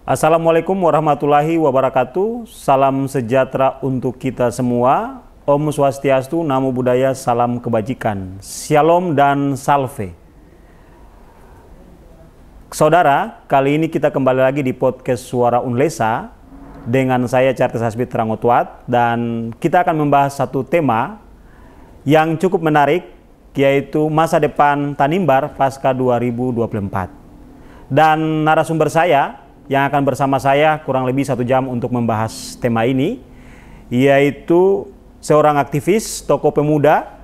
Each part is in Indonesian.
Assalamualaikum warahmatullahi wabarakatuh. Salam sejahtera untuk kita semua. Om Swastiastu, Namo Buddhaya, salam kebajikan. Shalom dan salve. Saudara, kali ini kita kembali lagi di podcast Suara Unlesa dengan saya Charles Hasbit Rangotwat, dan kita akan membahas satu tema yang cukup menarik, yaitu masa depan Tanimbar pasca 2024. Dan narasumber saya yang akan bersama saya kurang lebih 1 jam untuk membahas tema ini, yaitu seorang aktivis, tokoh pemuda,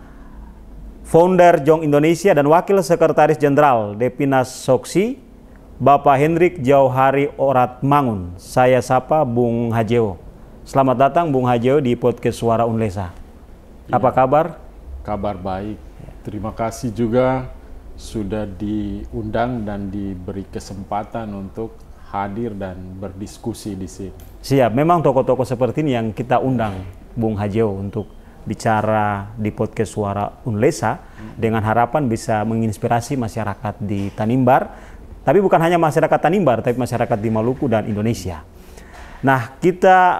founder Jong Indonesia dan Wakil Sekretaris Jenderal Depinas Soksi, Bapak Hendrik Jauhari Oratmangun. Saya sapa Bung Hajeo. Selamat datang Bung Hajeo di podcast Suara Unlesa. Apa kabar? Kabar baik. Terima kasih juga sudah diundang dan diberi kesempatan untuk hadir dan berdiskusi di sini. Siap, memang tokoh-tokoh seperti ini yang kita undang Bung Hajeo untuk bicara di podcast Suara Unlesa dengan harapan bisa menginspirasi masyarakat di Tanimbar, tapi bukan hanya masyarakat Tanimbar, tapi masyarakat di Maluku dan Indonesia. Nah, kita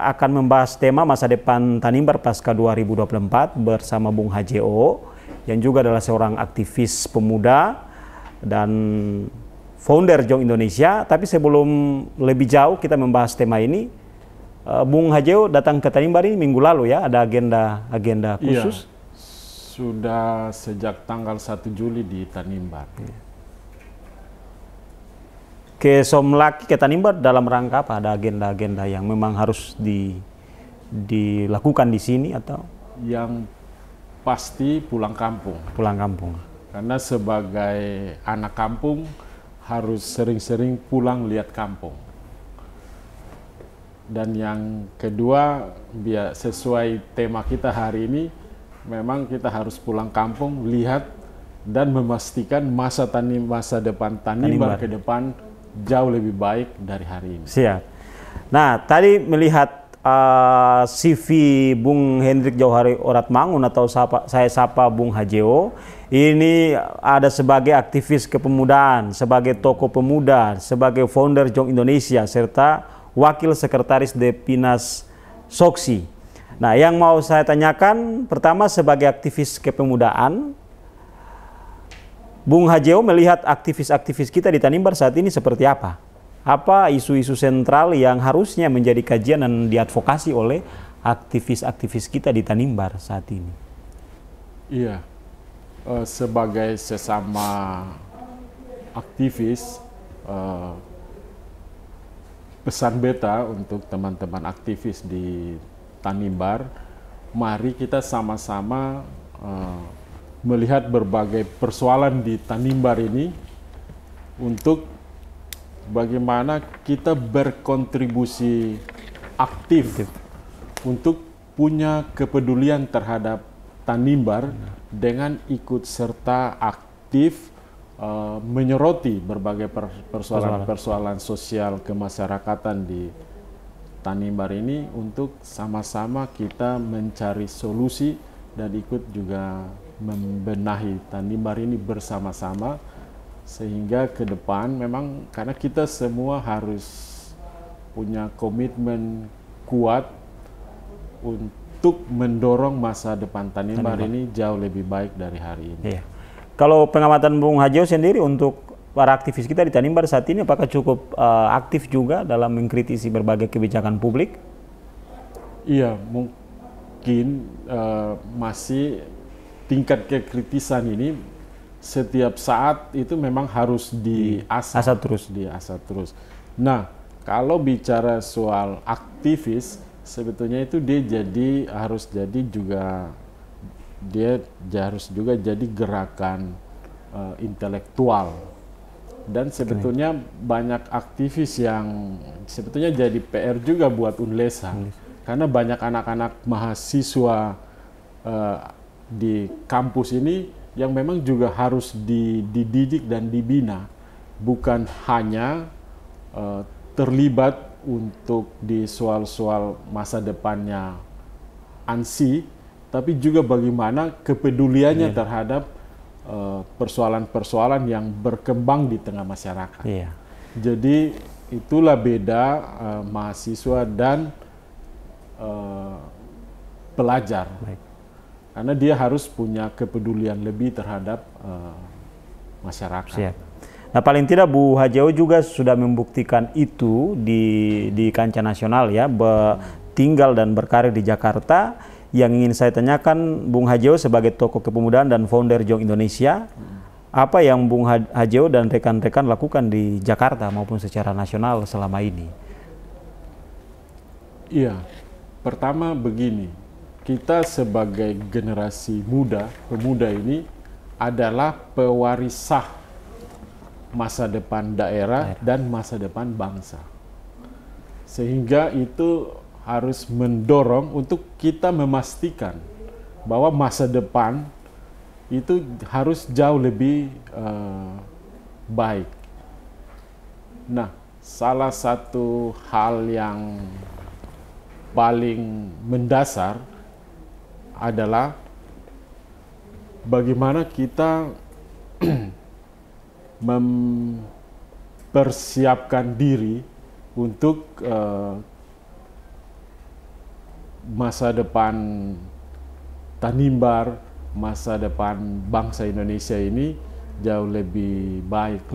akan membahas tema masa depan Tanimbar pasca 2024 bersama Bung Hajeo, yang juga adalah seorang aktivis pemuda dan founder Jong Indonesia. Tapi sebelum lebih jauh kita membahas tema ini, Bung Hajeo datang ke Tanimbar ini minggu lalu ya, ada agenda khusus? Iya, sudah sejak tanggal 1 Juli di Tanimbar. Ke Somlaki, ke Tanimbar dalam rangka apa? Ada agenda-agenda yang memang harus dilakukan di sini atau? Yang pasti pulang kampung. Pulang kampung. Karena sebagai anak kampung harus sering-sering pulang lihat kampung. Dan yang kedua, biar sesuai tema kita hari ini, memang kita harus pulang kampung, lihat dan memastikan masa depan Tanimbar ke depan jauh lebih baik dari hari ini. Siap. Nah, tadi melihat CV Bung Hendrik Jauhari Oratmangun atau saya sapa Bung Hajeo, ini ada sebagai aktivis kepemudaan, sebagai tokoh pemuda, sebagai founder Jong Indonesia, serta Wakil Sekretaris Depinas Soksi. Nah, yang mau saya tanyakan pertama, sebagai aktivis kepemudaan, Bung Hajeo melihat aktivis-aktivis kita di Tanimbar saat ini seperti apa? Apa isu-isu sentral yang harusnya menjadi kajian dan diadvokasi oleh aktivis-aktivis kita di Tanimbar saat ini? Iya, sebagai sesama aktivis, pesan beta untuk teman-teman aktivis di Tanimbar, mari kita sama-sama melihat berbagai persoalan di Tanimbar ini untuk bagaimana kita berkontribusi aktif untuk punya kepedulian terhadap Tanimbar dengan ikut serta aktif menyoroti berbagai persoalan sosial kemasyarakatan di Tanimbar ini untuk sama-sama kita mencari solusi dan ikut juga membenahi Tanimbar ini bersama-sama, sehingga ke depan memang karena kita semua harus punya komitmen kuat untuk mendorong masa depan Tanimbar ini jauh lebih baik dari hari ini. Iya. Kalau pengamatan Bung Hajeo sendiri untuk para aktivis kita di Tanimbar saat ini, apakah cukup aktif juga dalam mengkritisi berbagai kebijakan publik? Iya, mungkin masih tingkat kekritisan ini setiap saat itu memang harus diasah terus. Nah, kalau bicara soal aktivis, sebetulnya itu dia harus juga jadi gerakan intelektual. Dan sebetulnya banyak aktivis yang sebetulnya jadi PR juga buat Unlesa, karena banyak anak-anak mahasiswa di kampus ini yang memang juga harus dididik dan dibina, bukan hanya terlibat untuk di soal-soal masa depannya ANSI, tapi juga bagaimana kepeduliannya terhadap persoalan-persoalan yang berkembang di tengah masyarakat. Jadi itulah beda mahasiswa dan pelajar. Baik. Karena dia harus punya kepedulian lebih terhadap masyarakat. Siap. Nah, paling tidak Bu Hajeo juga sudah membuktikan itu di kancah nasional ya, tinggal dan berkarir di Jakarta. Yang ingin saya tanyakan, Bung Hajeo sebagai tokoh kepemudaan dan founder Jong Indonesia, apa yang Bung Hajeo dan rekan-rekan lakukan di Jakarta maupun secara nasional selama ini? Iya, pertama begini, kita sebagai generasi pemuda ini adalah pewaris sah masa depan daerah dan masa depan bangsa. Sehingga itu harus mendorong untuk kita memastikan bahwa masa depan itu harus jauh lebih baik. Nah, salah satu hal yang paling mendasar adalah bagaimana kita mempersiapkan diri untuk masa depan Tanimbar, masa depan bangsa Indonesia ini jauh lebih baik.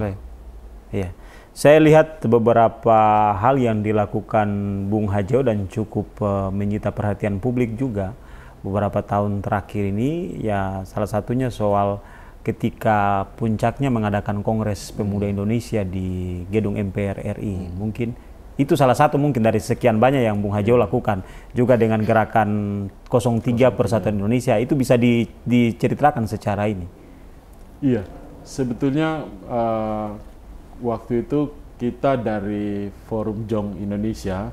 Iya. Saya lihat beberapa hal yang dilakukan Bung Hajeo dan cukup menyita perhatian publik juga beberapa tahun terakhir ini, ya salah satunya soal ketika puncaknya mengadakan Kongres Pemuda Indonesia di Gedung MPR RI. Mungkin itu salah satu mungkin dari sekian banyak yang Bung Hajeo lakukan. Juga dengan gerakan 03 Persatuan Indonesia, itu bisa diceritakan secara ini. Iya, sebetulnya waktu itu kita dari Forum Jong Indonesia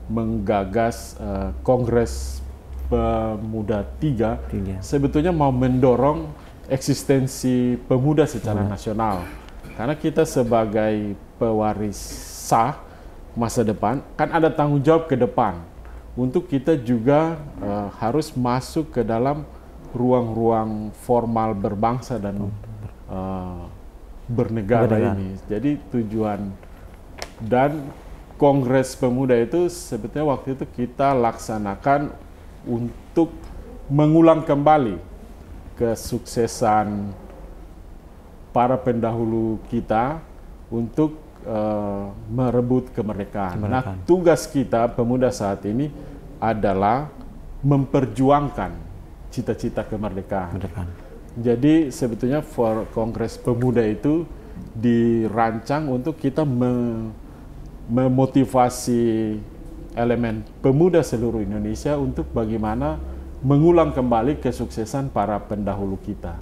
menggagas Kongres Pemuda 3, sebetulnya mau mendorong eksistensi pemuda secara nasional. Karena kita sebagai pewaris sah masa depan, kan ada tanggung jawab ke depan untuk kita juga harus masuk ke dalam ruang-ruang formal berbangsa dan bernegara ini. Jadi tujuan dan Kongres Pemuda itu sebetulnya waktu itu kita laksanakan untuk mengulang kembali kesuksesan para pendahulu kita untuk merebut kemerdekaan. Nah, tugas kita pemuda saat ini adalah memperjuangkan cita-cita kemerdekaan. Jadi sebetulnya Kongres Pemuda itu dirancang untuk kita memotivasi elemen pemuda seluruh Indonesia untuk bagaimana mengulang kembali kesuksesan para pendahulu kita.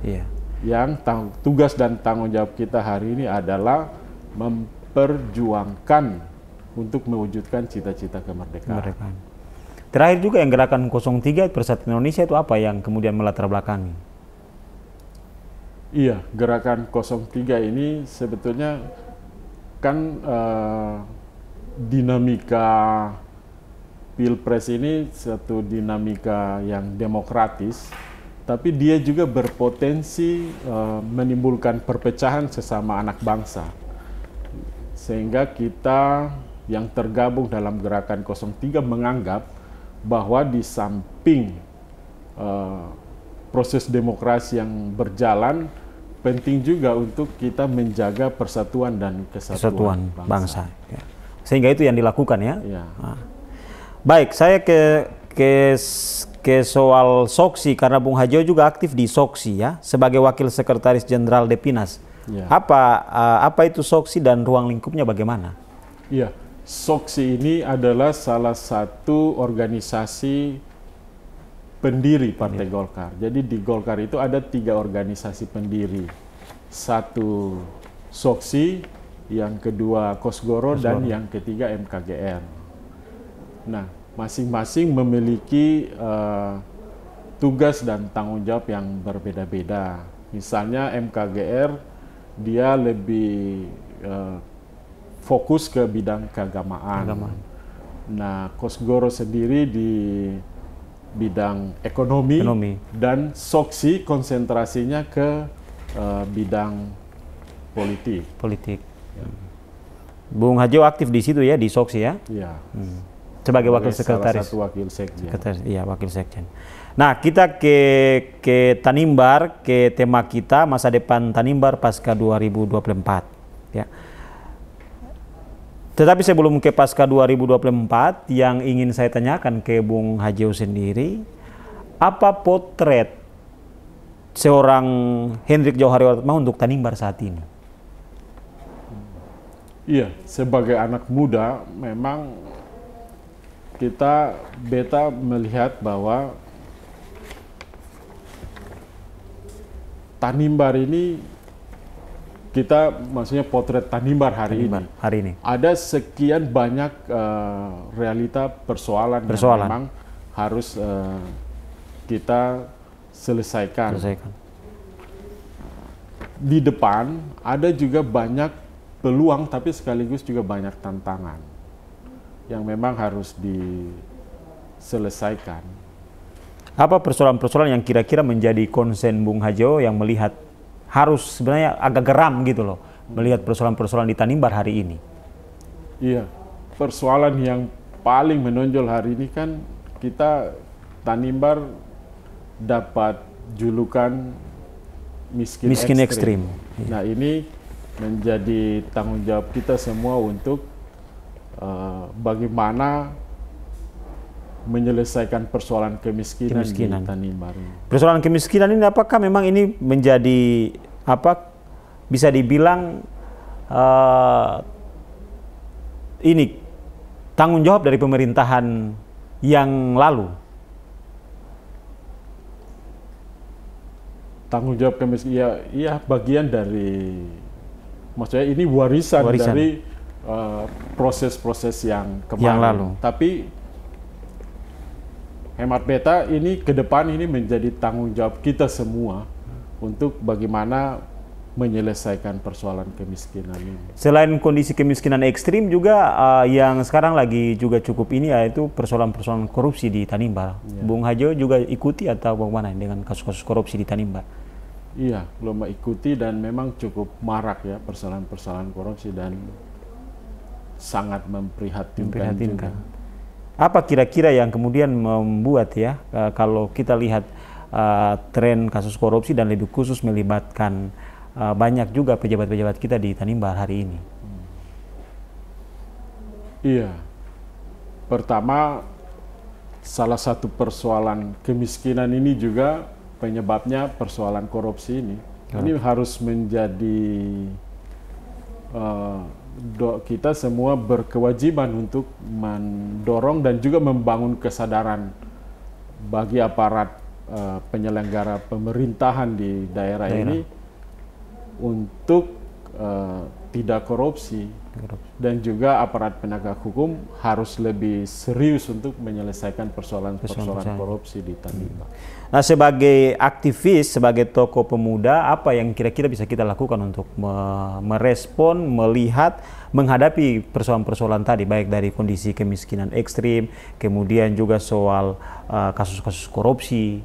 Iya. Yang tugas dan tanggung jawab kita hari ini adalah memperjuangkan untuk mewujudkan cita-cita kemerdekaan. Terakhir juga yang gerakan 03 Persatuan Indonesia itu apa yang kemudian melatar belakangi? Iya, gerakan 03 ini sebetulnya kan dinamika Pilpres ini satu dinamika yang demokratis, tapi dia juga berpotensi menimbulkan perpecahan sesama anak bangsa. Sehingga kita yang tergabung dalam gerakan 03 menganggap bahwa di samping proses demokrasi yang berjalan, penting juga untuk kita menjaga persatuan dan kesatuan bangsa. Ya. Sehingga itu yang dilakukan ya. Ya. Nah. Baik, saya ke soal Soksi, karena Bung Hajeo juga aktif di Soksi ya, sebagai Wakil Sekretaris Jenderal Depinas. Ya. Apa itu Soksi dan ruang lingkupnya bagaimana? Iya, Soksi ini adalah salah satu organisasi pendiri Partai Golkar. Jadi di Golkar itu ada 3 organisasi pendiri. Satu Soksi, yang kedua Kosgoro, dan yang ketiga MKGR. Nah, masing-masing memiliki tugas dan tanggung jawab yang berbeda-beda. Misalnya MKGR, dia lebih fokus ke bidang keagamaan. Nah, Kosgoro sendiri di bidang ekonomi. Dan Soksi konsentrasinya ke bidang politik. Ya. Bung Hajio aktif di situ ya, di Soksi ya? Iya. Sebagai wakil sekretaris. Salah satu wakil sekjen. Iya, wakil sekjen. Nah, kita ke Tanimbar, ke tema kita masa depan Tanimbar pasca 2024 ya. Tetapi sebelum ke pasca 2024, yang ingin saya tanyakan ke Bung Hajio sendiri, apa potret seorang Hendrik Johari Waletma untuk Tanimbar saat ini? Iya, sebagai anak muda memang beta melihat bahwa Tanimbar ini, maksudnya potret Tanimbar hari ini. Ada sekian banyak realita persoalan yang memang harus kita selesaikan. Di depan ada juga banyak peluang, tapi sekaligus juga banyak tantangan yang memang harus diselesaikan. Apa persoalan-persoalan yang kira-kira menjadi konsen Bung Hajio yang melihat harus sebenarnya agak geram gitu loh, melihat persoalan-persoalan di Tanimbar hari ini? Iya, persoalan yang paling menonjol hari ini kan Tanimbar dapat julukan miskin ekstrim. Nah, ini menjadi tanggung jawab kita semua untuk bagaimana menyelesaikan persoalan kemiskinan di Tanimbar. Persoalan kemiskinan ini apakah memang ini menjadi bisa dibilang ini tanggung jawab dari pemerintahan yang lalu? Tanggung jawab kemiskinan, iya bagian dari, maksudnya ini warisan. Dari proses-proses yang kemarin. Yang lalu. Tapi hemat beta ini ke depan ini menjadi tanggung jawab kita semua untuk bagaimana menyelesaikan persoalan kemiskinan ini. Selain kondisi kemiskinan ekstrim juga yang sekarang lagi juga cukup ini, yaitu persoalan-persoalan korupsi di Tanimbar. Ya. Bung Hajio juga ikuti atau bagaimana dengan kasus-kasus korupsi di Tanimbar? Iya, belum ikuti dan memang cukup marak ya persoalan-persoalan korupsi dan sangat memprihatinkan. Juga. Apa kira-kira yang kemudian membuat ya kalau kita lihat tren kasus korupsi dan lebih khusus melibatkan banyak juga pejabat-pejabat kita di Tanimbar hari ini? Iya, pertama salah satu persoalan kemiskinan ini juga penyebabnya persoalan korupsi ini. Ini harus menjadi kita semua berkewajiban untuk mendorong dan juga membangun kesadaran bagi aparat penyelenggara pemerintahan di daerah ini untuk tidak korupsi, dan juga aparat penegak hukum harus lebih serius untuk menyelesaikan persoalan-persoalan korupsi di Tanimbar. Nah, sebagai aktivis, sebagai tokoh pemuda, apa yang kira-kira bisa kita lakukan untuk merespon, melihat, menghadapi persoalan-persoalan tadi, baik dari kondisi kemiskinan ekstrim, kemudian juga soal kasus-kasus korupsi?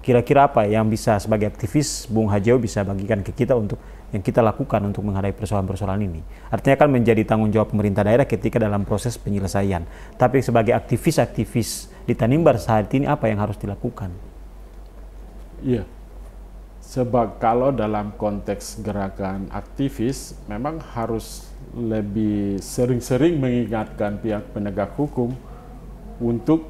Kira-kira apa yang bisa sebagai aktivis Bung Hajio bisa bagikan ke kita untuk yang kita lakukan untuk menghadapi persoalan-persoalan ini? Artinya kan menjadi tanggung jawab pemerintah daerah ketika dalam proses penyelesaian. Tapi sebagai aktivis-aktivis di Tanimbar saat ini apa yang harus dilakukan? Iya, sebab kalau dalam konteks gerakan aktivis memang harus lebih sering-sering mengingatkan pihak penegak hukum untuk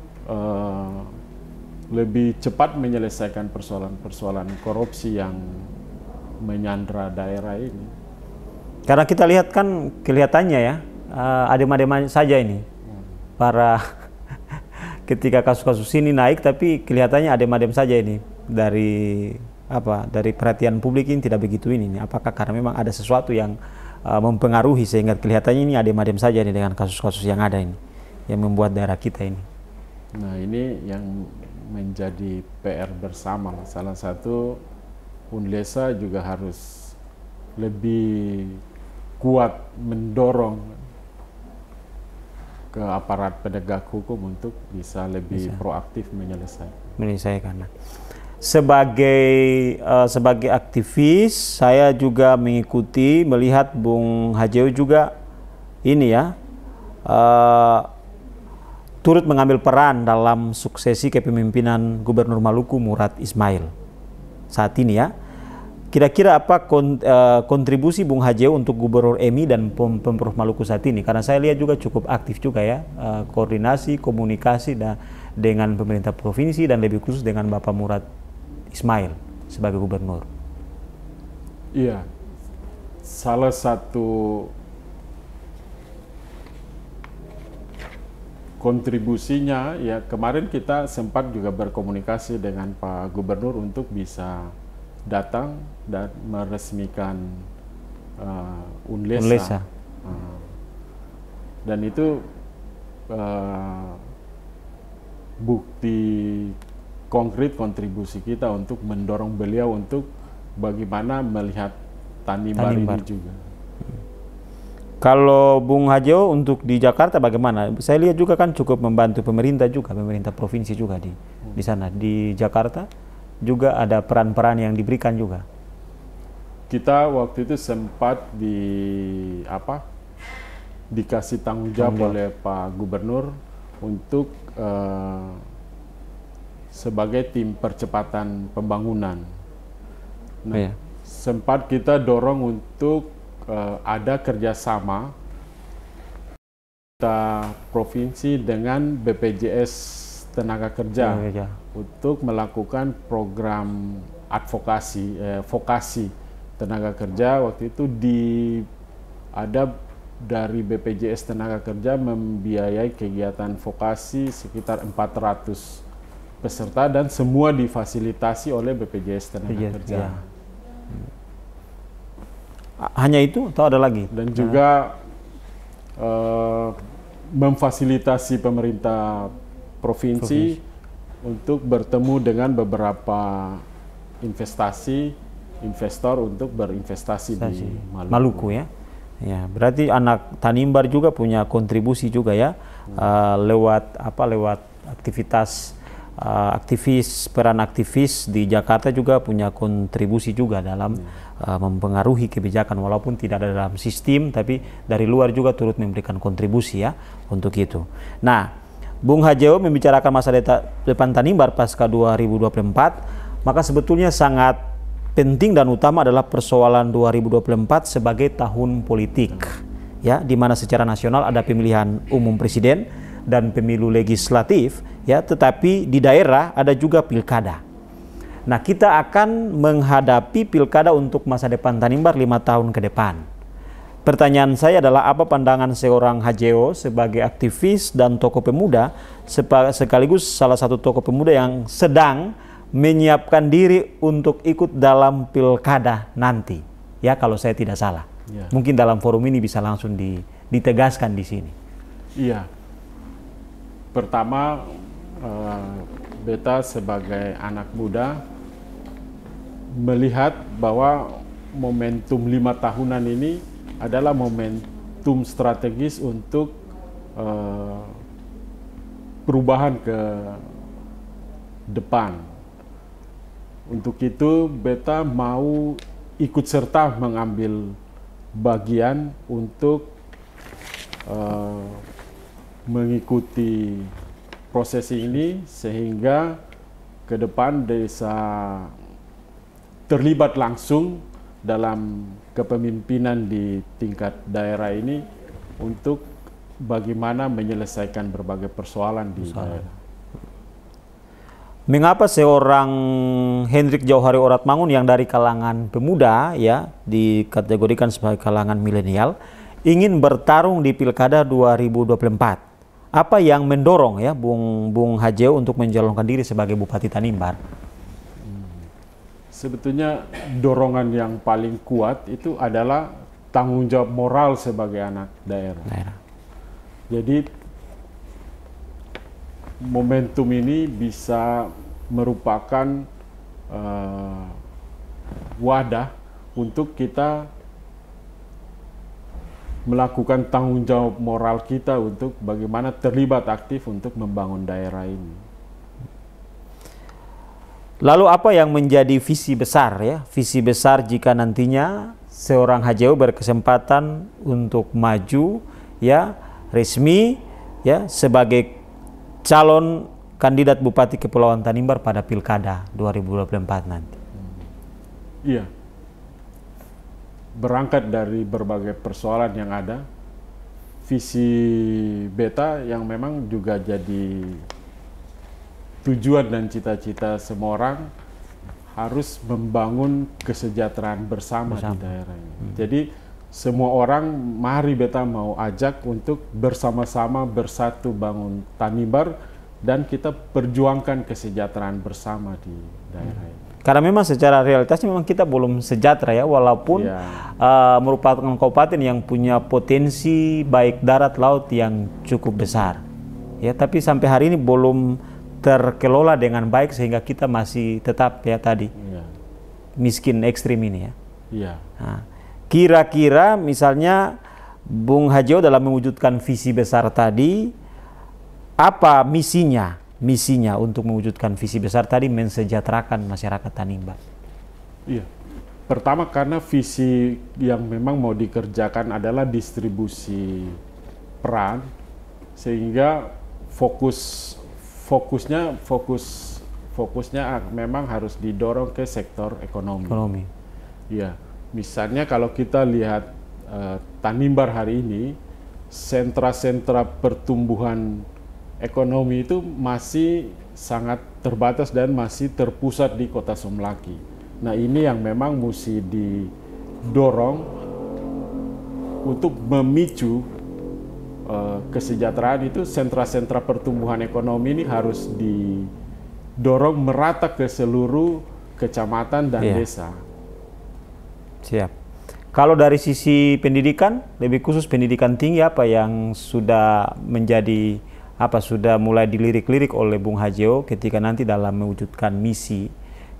lebih cepat menyelesaikan persoalan-persoalan korupsi yang menyandra daerah ini. Karena kita lihat kan kelihatannya ya, adem-adem saja ini para ketika kasus-kasus ini naik, tapi kelihatannya adem-adem saja ini dari perhatian publik ini tidak begitu ini. Apakah karena memang ada sesuatu yang mempengaruhi sehingga kelihatannya ini adem-adem saja ini dengan kasus-kasus yang ada ini yang membuat daerah kita ini? Nah, ini yang menjadi PR bersama. Salah satu Unlesa juga harus lebih kuat mendorong ke aparat penegak hukum untuk bisa lebih proaktif menyelesaikan. Sebagai aktivis, saya juga melihat Bung Hajio juga ini ya turut mengambil peran dalam suksesi kepemimpinan Gubernur Maluku Murad Ismail saat ini ya. Kira-kira apa kontribusi Bung Hajeo untuk Gubernur Emi dan Pemprov Maluku saat ini? Karena saya lihat juga cukup aktif juga ya, koordinasi, komunikasi dengan pemerintah provinsi dan lebih khusus dengan Bapak Murad Ismail sebagai gubernur. Iya, salah satu kontribusinya ya, kemarin kita sempat juga berkomunikasi dengan Pak Gubernur untuk bisa datang dan meresmikan Unlesa. Dan itu bukti konkret kontribusi kita untuk mendorong beliau untuk bagaimana melihat Tanimbar ini juga. Kalau Bung Hajeo untuk di Jakarta bagaimana? Saya lihat juga kan cukup membantu pemerintah juga, pemerintah provinsi juga di sana. Di Jakarta juga ada peran-peran yang diberikan juga. Kita waktu itu sempat dikasih tanggung jawab oleh Pak Gubernur untuk sebagai tim percepatan pembangunan. Nah, sempat kita dorong untuk ada kerjasama kita provinsi dengan BPJS Tenaga Kerja untuk melakukan program advokasi, vokasi tenaga kerja. Waktu itu ada dari BPJS Tenaga Kerja membiayai kegiatan vokasi sekitar 400 peserta dan semua difasilitasi oleh BPJS Tenaga Kerja. Hanya itu atau ada lagi? Dan juga memfasilitasi pemerintah provinsi untuk bertemu dengan beberapa investor untuk berinvestasi di Maluku ya. Ya, berarti anak Tanimbar juga punya kontribusi juga ya, lewat peran aktivis di Jakarta juga punya kontribusi juga dalam mempengaruhi kebijakan, walaupun tidak ada dalam sistem, tapi dari luar juga turut memberikan kontribusi ya untuk itu. Nah, Bung Hajeo membicarakan masa depan Tanimbar pasca 2024, maka sebetulnya sangat penting dan utama adalah persoalan 2024 sebagai tahun politik, ya, di mana secara nasional ada pemilihan umum presiden dan pemilu legislatif, ya, tetapi di daerah ada juga pilkada. Nah, kita akan menghadapi pilkada untuk masa depan Tanimbar 5 tahun ke depan. Pertanyaan saya adalah apa pandangan seorang Hajeo sebagai aktivis dan tokoh pemuda, sekaligus salah satu tokoh pemuda yang sedang menyiapkan diri untuk ikut dalam pilkada nanti, ya, kalau saya tidak salah. Ya. Mungkin dalam forum ini bisa langsung ditegaskan di sini. Iya. Pertama, beta sebagai anak muda melihat bahwa momentum 5 tahunan ini adalah momentum strategis untuk perubahan ke depan. Untuk itu, beta mau ikut serta mengambil bagian untuk mengikuti prosesi ini sehingga ke depan desa terlibat langsung dalam kepemimpinan di tingkat daerah ini untuk bagaimana menyelesaikan berbagai persoalan di daerah. Mengapa seorang Hendrik Jauhari Oratmangun yang dari kalangan pemuda, ya, dikategorikan sebagai kalangan milenial, ingin bertarung di Pilkada 2024? Apa yang mendorong ya Bung Hajeo untuk mencalonkan diri sebagai Bupati Tanimbar? Sebetulnya dorongan yang paling kuat itu adalah tanggung jawab moral sebagai anak daerah. Jadi momentum ini bisa merupakan wadah untuk kita melakukan tanggung jawab moral kita untuk bagaimana terlibat aktif untuk membangun daerah ini. Lalu apa yang menjadi visi besar ya? Visi besar jika nantinya seorang Hajeo berkesempatan untuk maju ya resmi ya sebagai calon kandidat Bupati Kepulauan Tanimbar pada Pilkada 2024 nanti. Iya. Berangkat dari berbagai persoalan yang ada, visi beta yang memang juga jadi tujuan dan cita-cita semua orang harus membangun kesejahteraan bersama di daerah ini. Jadi semua orang mari beta mau ajak untuk bersama-sama bersatu bangun Tanimbar dan kita perjuangkan kesejahteraan bersama di daerah ini. Karena memang secara realitasnya memang kita belum sejahtera ya, walaupun merupakan kabupaten yang punya potensi baik darat laut yang cukup besar. Ya, tapi sampai hari ini belum terkelola dengan baik sehingga kita masih tetap ya tadi miskin ekstrim ini ya. Iya. Nah, kira-kira misalnya Bung Hajio dalam mewujudkan visi besar tadi, apa misinya? Misinya untuk mewujudkan visi besar tadi mensejahterakan masyarakat Tanimbar. Iya. Pertama karena visi yang memang mau dikerjakan adalah distribusi peran sehingga fokusnya memang harus didorong ke sektor ekonomi. Iya. Misalnya kalau kita lihat Tanimbar hari ini, sentra-sentra pertumbuhan ekonomi itu masih sangat terbatas dan masih terpusat di Kota Somlaki. Nah ini yang memang mesti didorong untuk memicu kesejahteraan itu. Sentra-sentra pertumbuhan ekonomi ini harus didorong merata ke seluruh kecamatan dan desa. Siap. Kalau dari sisi pendidikan, lebih khusus pendidikan tinggi apa yang sudah menjadi sudah mulai dilirik-lirik oleh Bung Hajio ketika nanti dalam mewujudkan misi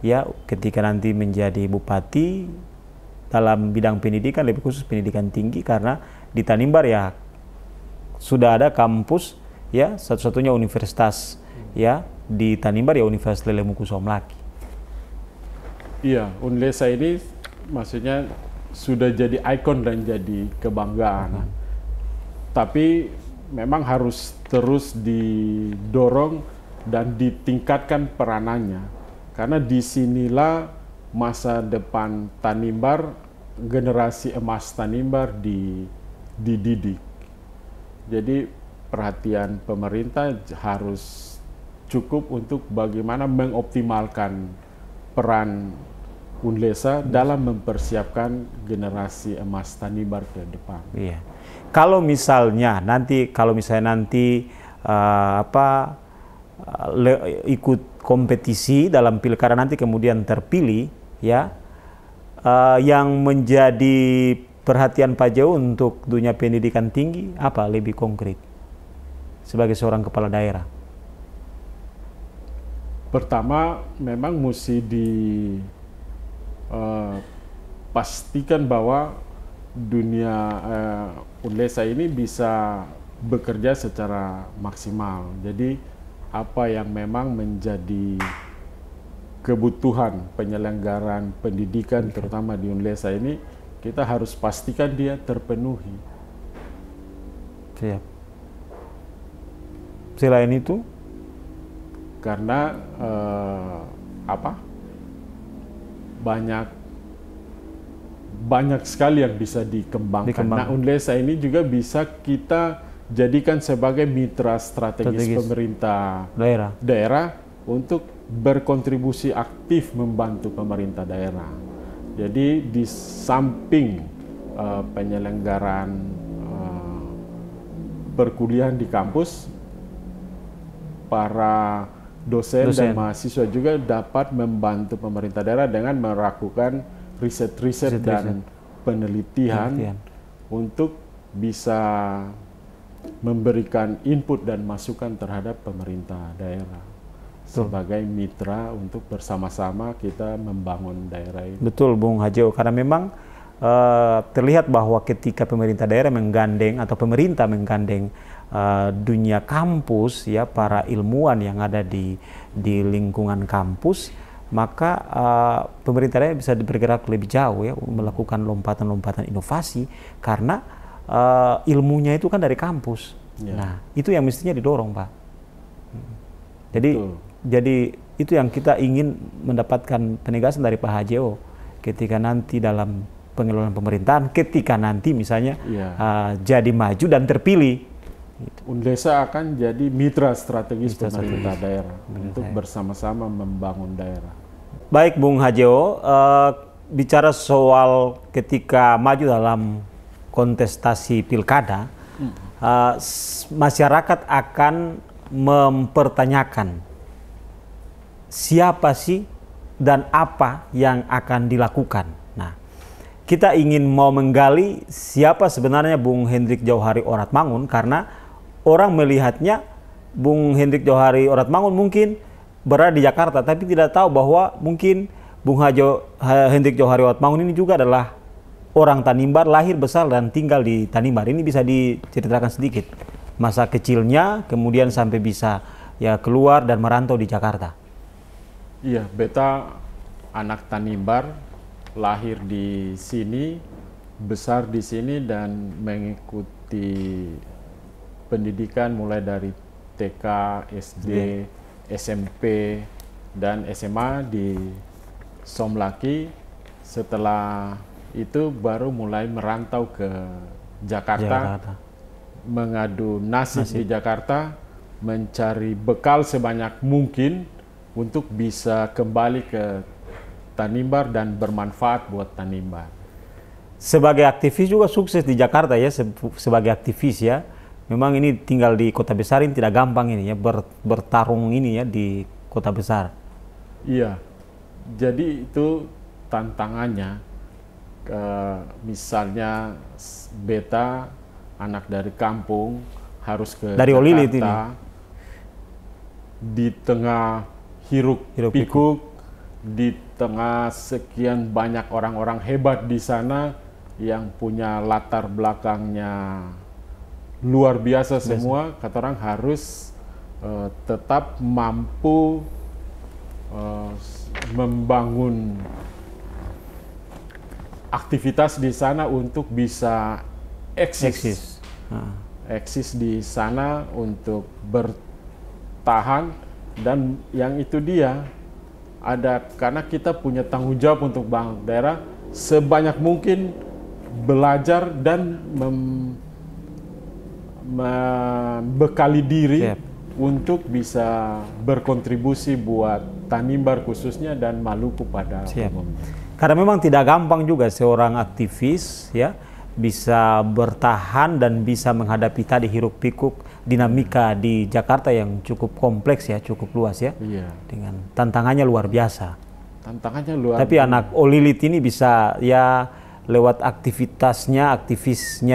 ya ketika nanti menjadi bupati dalam bidang pendidikan, lebih khusus pendidikan tinggi, karena di Tanimbar ya sudah ada kampus ya, satu-satunya universitas ya di Tanimbar ya Universitas Lelemuku Somlaki. Iya, Unlesa ini maksudnya sudah jadi ikon dan jadi kebanggaan. Tapi memang harus terus didorong dan ditingkatkan peranannya, karena disinilah masa depan Tanimbar, generasi emas Tanimbar dididik. Jadi perhatian pemerintah harus cukup untuk bagaimana mengoptimalkan peran Unlesa dalam mempersiapkan generasi emas Tanimbar ke depan. Iya. Kalau misalnya nanti ikut kompetisi dalam pilkada nanti kemudian terpilih ya, yang menjadi perhatian Pak Jo untuk dunia pendidikan tinggi apa lebih konkret sebagai seorang kepala daerah? Pertama memang mesti pastikan bahwa dunia Unlesa ini bisa bekerja secara maksimal. Jadi apa yang memang menjadi kebutuhan penyelenggaraan pendidikan terutama di Unlesa ini, kita harus pastikan dia terpenuhi. Siap. Selain itu, karena banyak sekali yang bisa dikembangkan. Nah, Unlesa ini juga bisa kita jadikan sebagai mitra strategis pemerintah daerah untuk berkontribusi aktif membantu pemerintah daerah. Jadi di samping penyelenggaraan perkuliahan di kampus, para dosen dan mahasiswa juga dapat membantu pemerintah daerah dengan melakukan riset-riset dan penelitian untuk bisa memberikan input dan masukan terhadap pemerintah daerah sebagai mitra untuk bersama-sama kita membangun daerah ini. Betul Bung Hajio, karena memang terlihat bahwa ketika pemerintah daerah menggandeng atau pemerintah menggandeng dunia kampus ya, para ilmuwan yang ada di lingkungan kampus, maka pemerintah daerah bisa bergerak lebih jauh ya, melakukan lompatan-lompatan inovasi, karena ilmunya itu kan dari kampus. Ya. Nah, itu yang mestinya didorong, Pak. Jadi Betul. jadi itu yang kita ingin mendapatkan penegasan dari Pak HJO ketika nanti dalam pengelolaan pemerintahan, ketika nanti misalnya jadi maju dan terpilih. Unlesa akan jadi mitra strategis pemerintah daerah untuk bersama-sama membangun daerah. Baik, Bung HJO, bicara soal ketika maju dalam kontestasi pilkada, masyarakat akan mempertanyakan siapa sih dan apa yang akan dilakukan. Nah, kita ingin mau menggali siapa sebenarnya Bung Hendrik Johari Oratmangun, karena orang melihatnya Bung Hendrik Johari Oratmangun mungkin berada di Jakarta, tapi tidak tahu bahwa mungkin Bung Hendrik Johari Oratmangun ini juga adalah orang Tanimbar, lahir besar dan tinggal di Tanimbar. Ini bisa diceritakan sedikit masa kecilnya, kemudian sampai bisa ya keluar dan merantau di Jakarta. Iya, beta anak Tanimbar, lahir di sini, besar di sini dan mengikuti pendidikan mulai dari TK, SD, SMP, dan SMA di Somlaki. Setelah itu baru mulai merantau ke Jakarta. Mengadu nasib di Jakarta, mencari bekal sebanyak mungkin untuk bisa kembali ke Tanimbar dan bermanfaat buat Tanimbar. Sebagai aktivis juga sukses di Jakarta ya, sebagai aktivis ya. Memang ini tinggal di kota besar ini tidak gampang ini ya, bertarung ini ya di kota besar. Iya, jadi itu tantangannya. Misalnya beta anak dari kampung harus ke dari Jakarta Olilit ini. Di tengah hiruk pikuk, di tengah sekian banyak orang-orang hebat di sana yang punya latar belakangnya luar biasa semua. Kata orang harus tetap mampu membangun aktivitas di sana untuk bisa eksis di sana untuk bertahan. Dan yang itu dia ada, karena kita punya tanggung jawab untuk bangun daerah, sebanyak mungkin belajar dan membekali diri untuk bisa berkontribusi buat Tanimbar khususnya dan Maluku pada umumnya. Karena memang tidak gampang juga seorang aktivis ya bisa bertahan dan bisa menghadapi tadi hiruk pikuk dinamika di Jakarta yang cukup kompleks ya, cukup luas ya. Iya. Dengan tantangannya luar biasa. Tantangannya luar Tapi biasa. anak Olilit ini bisa ya lewat aktivisnya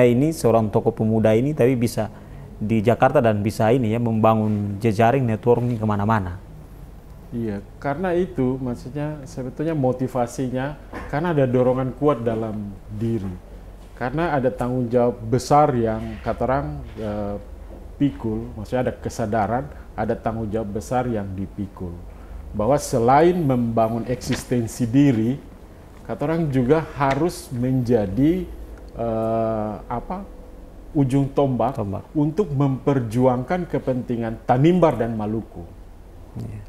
ini, seorang tokoh pemuda ini, tapi bisa di Jakarta dan bisa ini ya membangun jejaring networking kemana-mana. Iya, karena itu maksudnya sebetulnya motivasinya karena ada dorongan kuat dalam diri. Karena ada tanggung jawab besar yang kata orang pikul, maksudnya ada kesadaran, ada tanggung jawab besar yang dipikul. Bahwa selain membangun eksistensi diri, kata orang juga harus menjadi ujung tombak untuk memperjuangkan kepentingan Tanimbar dan Maluku. Yeah.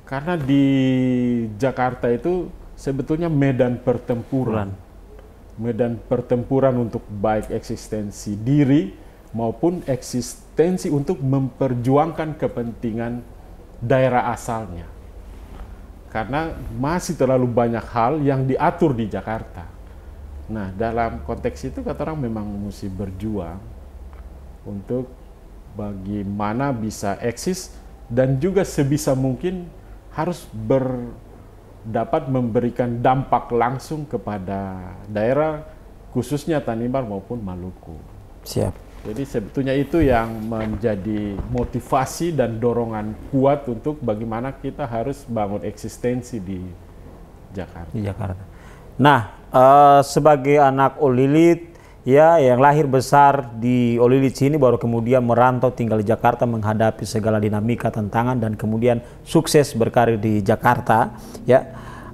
Karena di Jakarta itu sebetulnya medan pertempuran. Medan pertempuran untuk baik eksistensi diri maupun eksistensi untuk memperjuangkan kepentingan daerah asalnya. Karena masih terlalu banyak hal yang diatur di Jakarta. Nah, dalam konteks itu kata orang memang mesti berjuang untuk bagaimana bisa eksis dan juga sebisa mungkin harus dapat memberikan dampak langsung kepada daerah, khususnya Tanimbar maupun Maluku. Siap. Jadi sebetulnya itu yang menjadi motivasi dan dorongan kuat untuk bagaimana kita harus bangun eksistensi di Jakarta. Di Jakarta. Nah, sebagai anak Olilit ya yang lahir besar di Olilit sini baru kemudian merantau tinggal di Jakarta menghadapi segala dinamika tantangan dan kemudian sukses berkarir di Jakarta ya.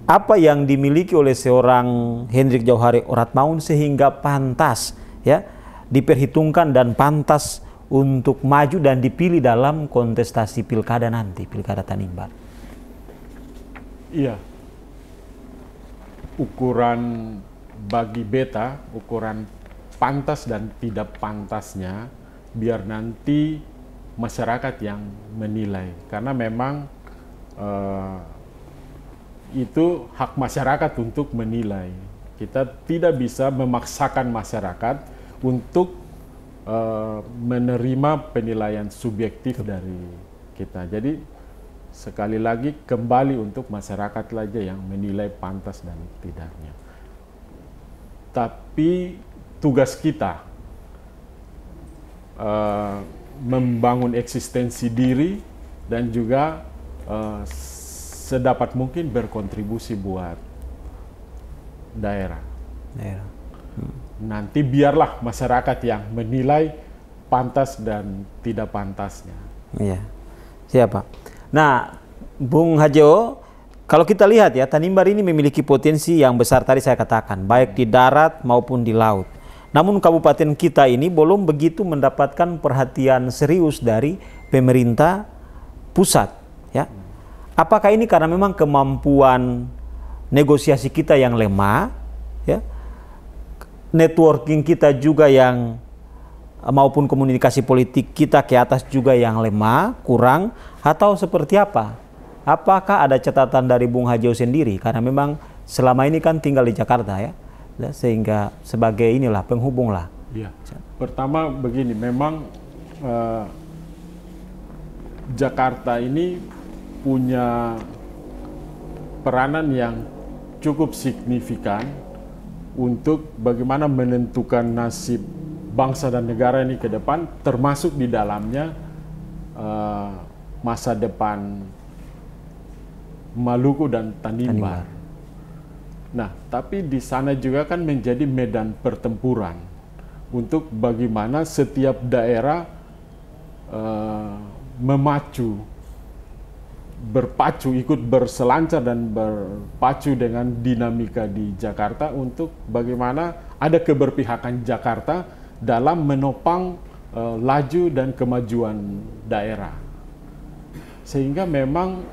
Apa yang dimiliki oleh seorang Hendrik Johari Oratmangun sehingga pantas ya diperhitungkan dan pantas untuk maju dan dipilih dalam kontestasi pilkada nanti, pilkada Tanimbar? Iya, ukuran bagi beta, ukuran pantas dan tidak pantasnya, biar nanti masyarakat yang menilai. Karena memang itu hak masyarakat untuk menilai. Kita tidak bisa memaksakan masyarakat untuk menerima penilaian subjektif dari kita. Jadi sekali lagi kembali untuk masyarakat saja yang menilai pantas dan tidaknya. Tapi tugas kita membangun eksistensi diri dan juga sedapat mungkin berkontribusi buat daerah. Nanti biarlah masyarakat yang menilai pantas dan tidak pantasnya. Iya, siapa? Nah, Bung Hajo, kalau kita lihat ya, Tanimbar ini memiliki potensi yang besar tadi saya katakan, baik di darat maupun di laut. Namun kabupaten kita ini belum begitu mendapatkan perhatian serius dari pemerintah pusat, ya. Apakah ini karena memang kemampuan negosiasi kita yang lemah, ya, networking kita juga yang maupun komunikasi politik kita ke atas juga yang lemah, kurang, atau seperti apa? Apakah ada catatan dari Bung Hajo sendiri? Karena memang selama ini kan tinggal di Jakarta, ya, sehingga sebagai inilah penghubung lah. Iya. Pertama begini, memang Jakarta ini punya peranan yang cukup signifikan untuk bagaimana menentukan nasib bangsa dan negara ini ke depan, termasuk di dalamnya masa depan Maluku dan Tanimbar. Nah, tapi di sana juga kan menjadi medan pertempuran untuk bagaimana setiap daerah berpacu, ikut berselancar dan berpacu dengan dinamika di Jakarta untuk bagaimana ada keberpihakan Jakarta dalam menopang laju dan kemajuan daerah. Sehingga memang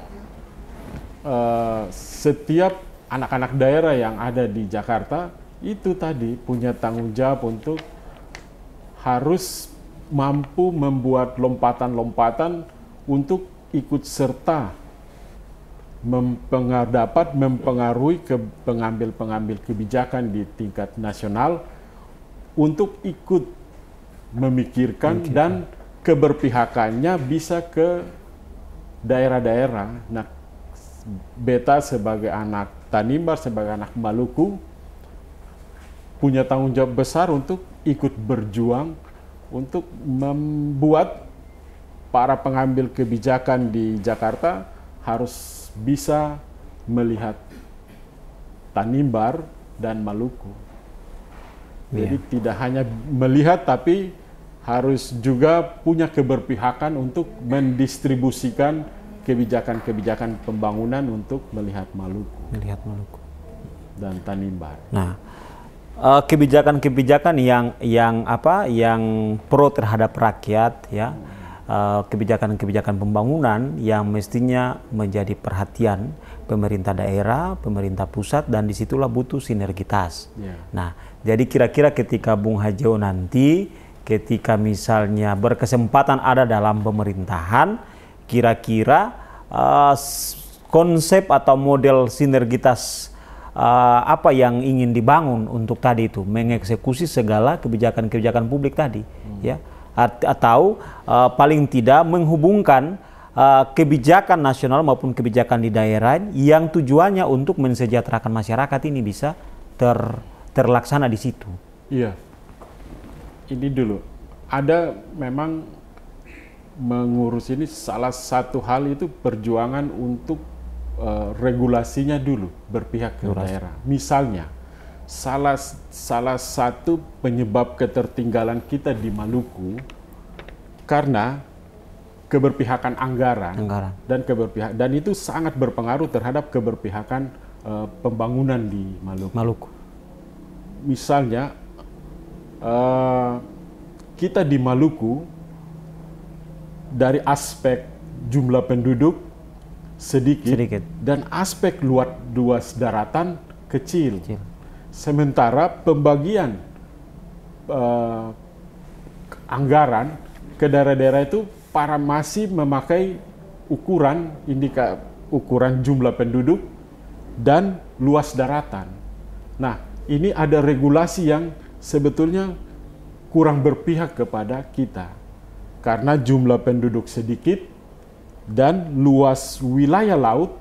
setiap anak-anak daerah yang ada di Jakarta itu tadi punya tanggung jawab untuk harus mampu membuat lompatan-lompatan untuk ikut serta dapat mempengaruhi ke pengambil-pengambil kebijakan di tingkat nasional untuk ikut memikirkan dan keberpihakannya bisa ke daerah-daerah. Nah, beta sebagai anak Tanimbar, sebagai anak Maluku, punya tanggung jawab besar untuk ikut berjuang untuk membuat para pengambil kebijakan di Jakarta harus bisa melihat Tanimbar dan Maluku. Jadi tidak hanya melihat, tapi harus juga punya keberpihakan untuk mendistribusikan kebijakan-kebijakan pembangunan untuk melihat Maluku. Dan Tanimbar. Nah, kebijakan-kebijakan yang pro terhadap rakyat, ya. Kebijakan-kebijakan pembangunan yang mestinya menjadi perhatian pemerintah daerah, pemerintah pusat, dan disitulah butuh sinergitas. Nah, jadi kira-kira ketika Bung Hajo nanti, ketika misalnya berkesempatan ada dalam pemerintahan, kira-kira konsep atau model sinergitas apa yang ingin dibangun untuk tadi itu mengeksekusi segala kebijakan-kebijakan publik tadi, ya. Atau paling tidak menghubungkan kebijakan nasional maupun kebijakan di daerah yang tujuannya untuk mensejahterakan masyarakat ini bisa terlaksana di situ. Iya, ini dulu ada memang mengurus ini salah satu hal itu perjuangan untuk regulasinya dulu berpihak ke daerah. Misalnya salah satu penyebab ketertinggalan kita di Maluku karena keberpihakan anggaran. Dan itu sangat berpengaruh terhadap keberpihakan pembangunan di Maluku. Misalnya kita di Maluku dari aspek jumlah penduduk sedikit. Dan aspek luas daratan kecil. Sementara pembagian anggaran ke daerah-daerah itu masih memakai ukuran jumlah penduduk dan luas daratan. Nah, ini ada regulasi yang sebetulnya kurang berpihak kepada kita. Karena jumlah penduduk sedikit dan luas wilayah laut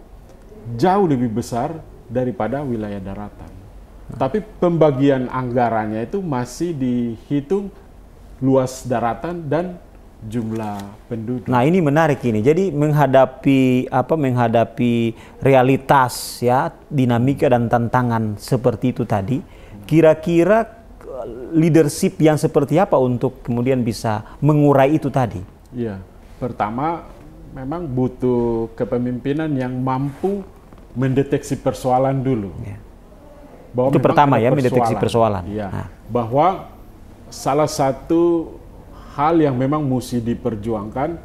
jauh lebih besar daripada wilayah daratan. Tapi pembagian anggarannya itu masih dihitung luas daratan dan jumlah penduduk. Nah, ini menarik ini. Jadi menghadapi realitas ya, dinamika dan tantangan seperti itu tadi, kira-kira leadership yang seperti apa untuk kemudian bisa mengurai itu tadi? Iya. Pertama, memang butuh kepemimpinan yang mampu mendeteksi persoalan dulu. Ya. Itu pertama ya, mendeteksi persoalan. Iya. Nah. Bahwa salah satu hal yang memang mesti diperjuangkan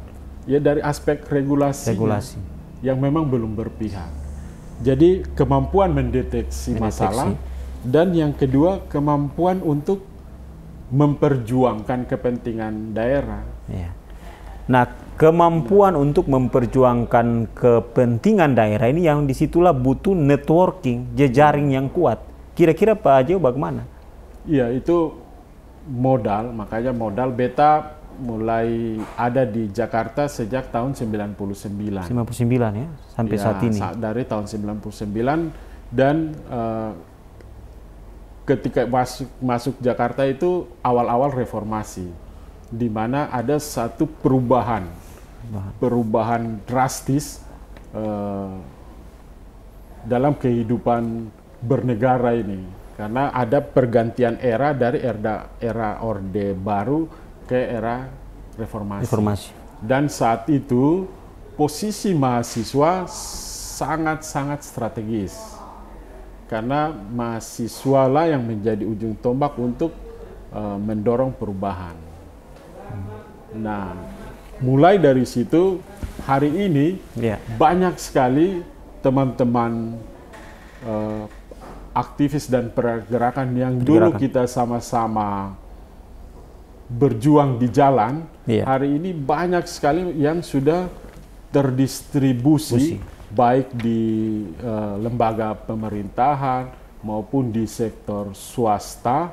ya dari aspek regulasi yang memang belum berpihak. Jadi kemampuan mendeteksi masalah, dan yang kedua kemampuan untuk memperjuangkan kepentingan daerah. Ya. Nah, kemampuan untuk memperjuangkan kepentingan daerah ini yang disitulah butuh networking, jejaring yang kuat. Kira-kira Pak Hajo bagaimana? Iya, itu modal, makanya modal beta mulai ada di Jakarta sejak tahun 99. 99 ya, sampai saat ini. Dari tahun 99 dan ketika masuk Jakarta itu awal-awal reformasi, di mana ada satu perubahan drastis dalam kehidupan bernegara ini. Karena ada pergantian era dari era Orde Baru ke era reformasi. Dan saat itu posisi mahasiswa sangat-sangat strategis. Karena mahasiswa lah yang menjadi ujung tombak untuk mendorong perubahan. Nah, mulai dari situ hari ini banyak sekali teman-teman aktivis dan pergerakan yang dulu kita sama-sama berjuang di jalan, hari ini banyak sekali yang sudah terdistribusi baik di lembaga pemerintahan maupun di sektor swasta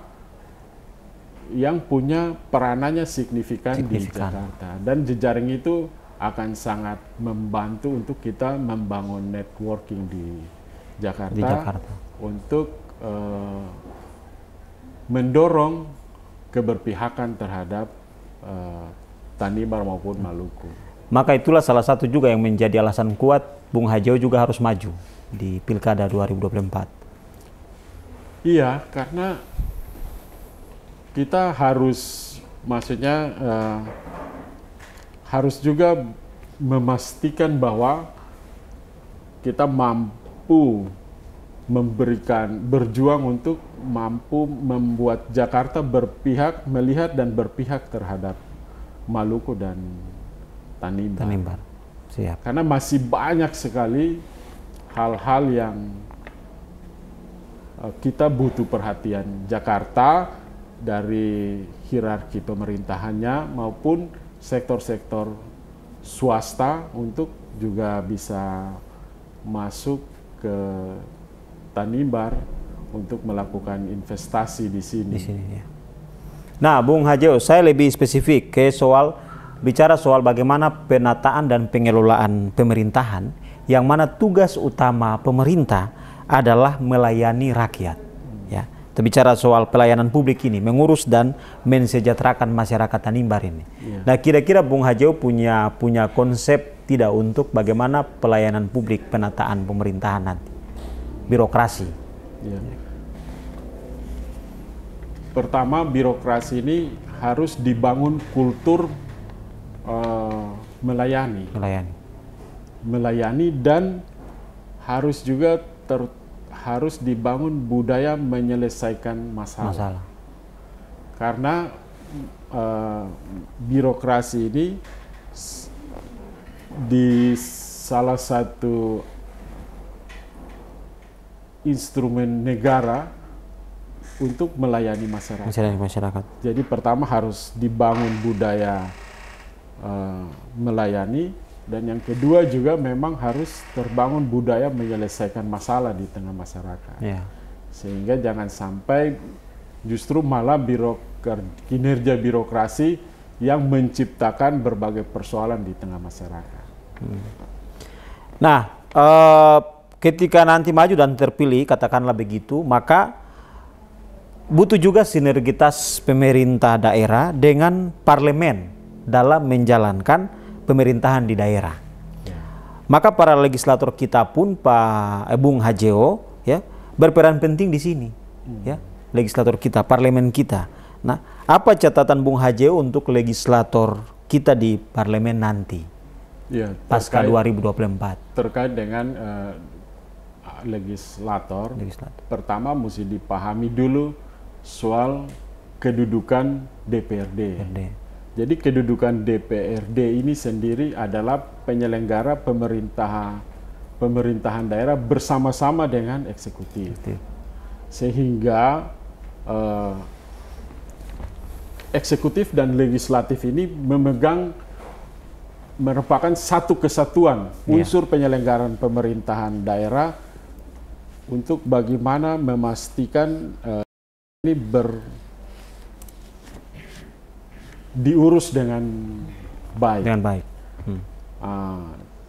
yang punya peranannya signifikan di Jakarta. Dan jejaring itu akan sangat membantu untuk kita membangun networking di Jakarta. Untuk mendorong keberpihakan terhadap Tanimbar maupun Maluku. Maka itulah salah satu juga yang menjadi alasan kuat Bung Hajo juga harus maju di Pilkada 2024. Iya, karena kita harus, maksudnya harus juga memastikan bahwa kita mampu berjuang untuk mampu membuat Jakarta melihat dan berpihak terhadap Maluku dan Tanimbar. Siap. Karena masih banyak sekali hal-hal yang kita butuh perhatian Jakarta dari hierarki pemerintahannya maupun sektor-sektor swasta untuk juga bisa masuk ke Tanimbar untuk melakukan investasi di sini. Ya. Nah, Bung Hajo, saya lebih spesifik ke bicara soal bagaimana penataan dan pengelolaan pemerintahan, yang mana tugas utama pemerintah adalah melayani rakyat. Ya, kita bicara soal pelayanan publik ini, mengurus dan mensejahterakan masyarakat Tanimbar ini. Nah, kira-kira Bung Hajo punya konsep tidak untuk bagaimana pelayanan publik, penataan pemerintahan nanti? Birokrasi. Pertama, birokrasi ini harus dibangun kultur melayani dan harus juga harus dibangun budaya menyelesaikan masalah. Karena birokrasi ini di salah satu instrumen negara untuk melayani masyarakat. Jadi pertama harus dibangun budaya melayani, dan yang kedua juga memang harus terbangun budaya menyelesaikan masalah di tengah masyarakat. Sehingga jangan sampai justru malah kinerja birokrasi yang menciptakan berbagai persoalan di tengah masyarakat. Nah, ketika nanti maju dan terpilih, katakanlah begitu, maka butuh juga sinergitas pemerintah daerah dengan parlemen dalam menjalankan pemerintahan di daerah. Maka para legislator kita pun, Pak Bung Hajeo, ya, berperan penting di sini, ya, legislator kita, parlemen kita. Nah, apa catatan Bung Hajeo untuk legislator kita di parlemen nanti, pasca 2024? Terkait dengan legislator, pertama mesti dipahami dulu soal kedudukan DPRD. Jadi kedudukan DPRD ini sendiri adalah penyelenggara pemerintahan daerah bersama-sama dengan eksekutif. Sehingga eksekutif dan legislatif ini merupakan satu kesatuan unsur penyelenggaraan pemerintahan daerah untuk bagaimana memastikan ini diurus dengan baik.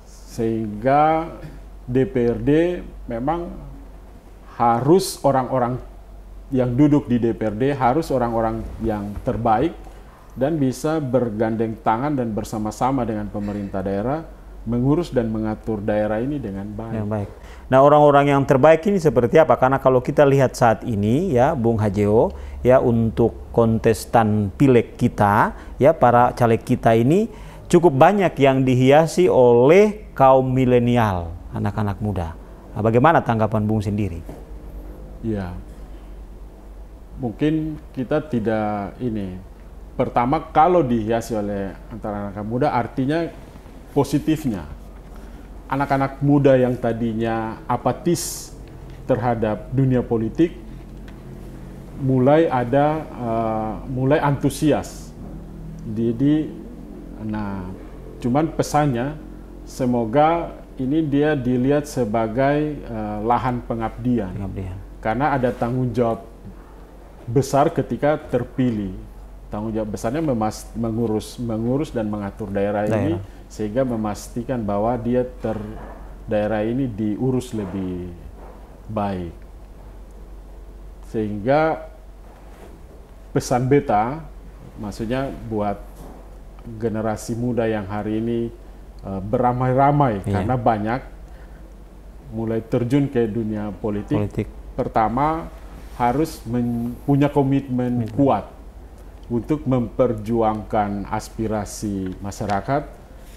Sehingga DPRD memang harus orang-orang yang duduk di DPRD harus orang-orang yang terbaik dan bisa bergandeng tangan dan bersama-sama dengan pemerintah daerah mengurus dan mengatur daerah ini dengan baik. Nah, orang-orang yang terbaik ini seperti apa? Karena kalau kita lihat saat ini, ya, Bung Hajeo, ya, untuk kontestan pileg kita, ya, para caleg kita ini cukup banyak yang dihiasi oleh kaum milenial, anak-anak muda. Nah, bagaimana tanggapan Bung sendiri? Ya, mungkin kita tidak ini. Pertama, kalau dihiasi oleh antara anak muda, artinya positifnya. Anak-anak muda yang tadinya apatis terhadap dunia politik mulai antusias. Jadi, cuman pesannya semoga ini dia dilihat sebagai lahan pengabdian. Karena ada tanggung jawab besar ketika terpilih. Tanggung jawab besarnya mengurus dan mengatur daerah ini, sehingga memastikan bahwa daerah ini diurus lebih baik. Sehingga pesan beta, maksudnya buat generasi muda yang hari ini beramai-ramai karena banyak mulai terjun ke dunia politik. Pertama, harus punya komitmen kuat untuk memperjuangkan aspirasi masyarakat,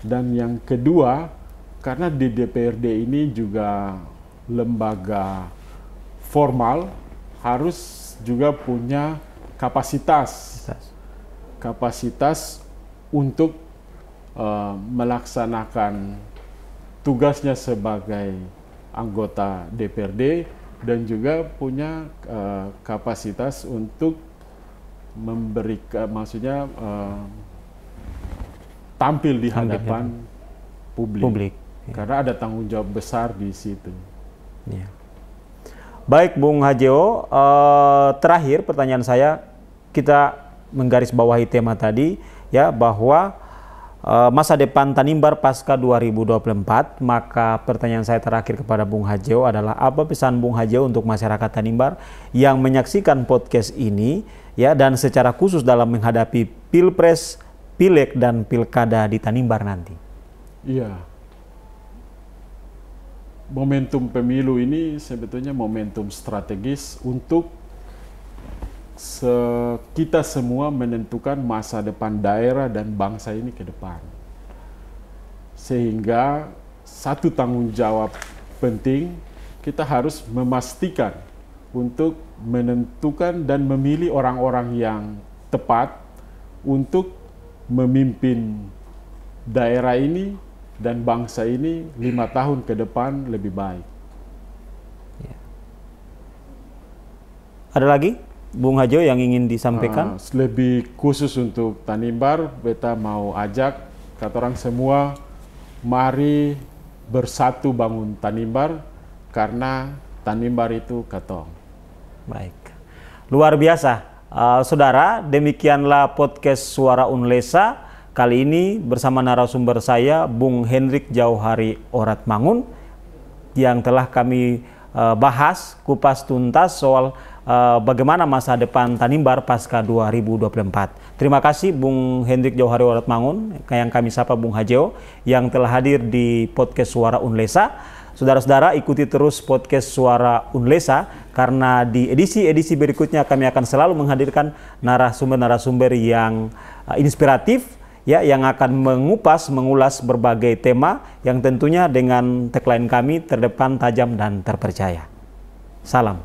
dan yang kedua, karena di DPRD ini juga lembaga formal, harus juga punya kapasitas untuk melaksanakan tugasnya sebagai anggota DPRD, dan juga punya kapasitas untuk memberikan, maksudnya tampil di hadapan publik. Karena ada tanggung jawab besar di situ. Baik, Bung Hajeo, terakhir pertanyaan saya, kita menggarisbawahi tema tadi, ya, bahwa masa depan Tanimbar pasca 2024, maka pertanyaan saya terakhir kepada Bung Hajeo adalah apa pesan Bung Hajeo untuk masyarakat Tanimbar yang menyaksikan podcast ini, ya, dan secara khusus dalam menghadapi Pilpres, Pileg, dan Pilkada di Tanimbar nanti? Iya. Momentum pemilu ini sebetulnya momentum strategis untuk kita semua menentukan masa depan daerah dan bangsa ini ke depan. Sehingga satu tanggung jawab penting, kita harus memastikan untuk menentukan dan memilih orang-orang yang tepat untuk memimpin daerah ini dan bangsa ini 5 tahun ke depan lebih baik. Ada lagi, Bung Hajo, yang ingin disampaikan? Lebih khusus untuk Tanimbar, beta mau ajak kata orang semua, mari bersatu bangun Tanimbar, karena Tanimbar itu katong. Baik, luar biasa. Saudara, demikianlah podcast Suara Unlesa. Kali ini bersama narasumber saya, Bung Hendrik Jauhari Oratmangun, yang telah kami bahas kupas tuntas soal bagaimana masa depan Tanimbar pasca 2024. Terima kasih Bung Hendrik Jauhari Oratmangun, yang kami sapa Bung Hajo, yang telah hadir di podcast Suara Unlesa. Saudara-saudara, ikuti terus podcast Suara Unlesa, karena di edisi-edisi berikutnya kami akan selalu menghadirkan narasumber-narasumber yang inspiratif, ya, yang akan mengulas berbagai tema yang tentunya dengan tagline kami, terdepan, tajam, dan terpercaya. Salam.